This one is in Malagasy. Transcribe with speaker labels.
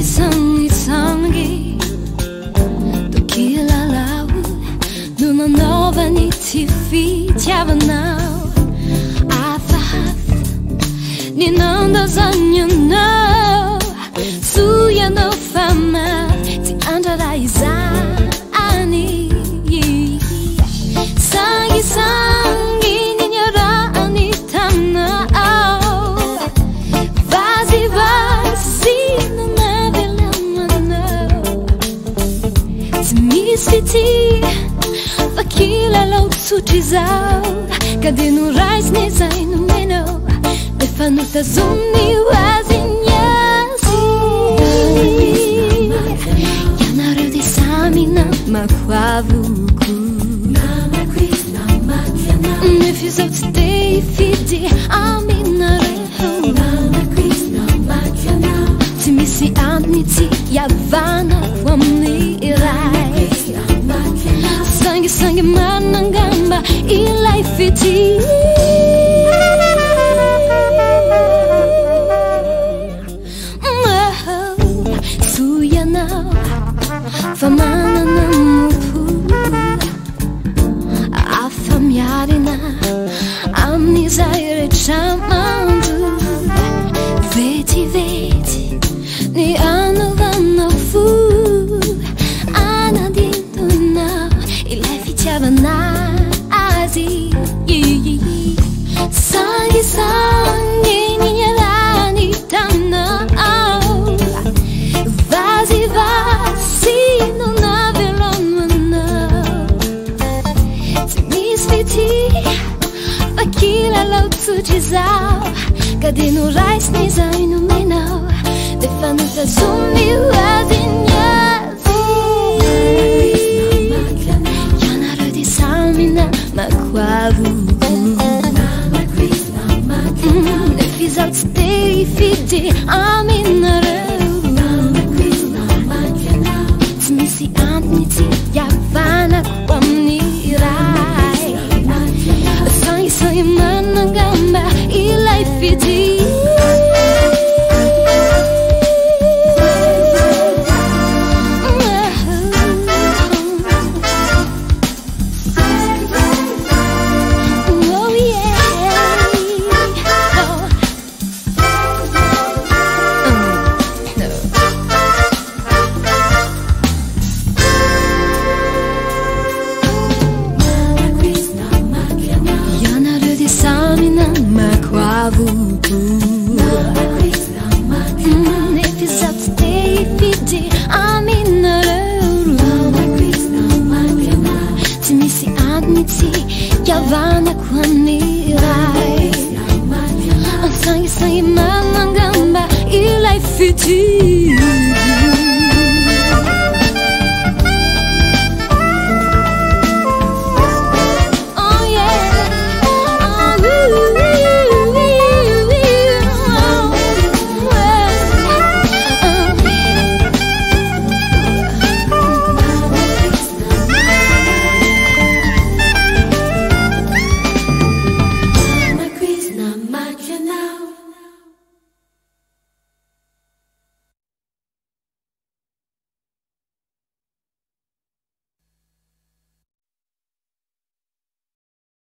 Speaker 1: Sangisangy do kilalau numa nova niti fitiavanau afahaf ni nanda zanyanau suya no fama ti andarayzani Sangisangy ni nyarani tanau vazi Misfiti Vakila lau sutrizau Cadê no rais nezai no meno Defanuta zumni wazinhasi Yanaru de samina makwavuku Nefizau tstei fidi aminarehu Timisi antniti yavana kwamni irai Sangi manangamba ilai fiti Suya now famana namupu Afamyarina amnizaire chamandu Veti ni anuvana fu Nazi Sangisangy ni nyarani tanau Vazi no navelonmanau Misfiti Vakila lau tsutrizau Cadê no rais nezai no menau Defanuta zumbi wazinhasi Makwavuku Nefizau tstei fidi aminarehu Tmisi antniti yavana kwamnirai Sangi manangamba ilai fidi Yavana kwanirai Sangi manangamba ilai fiti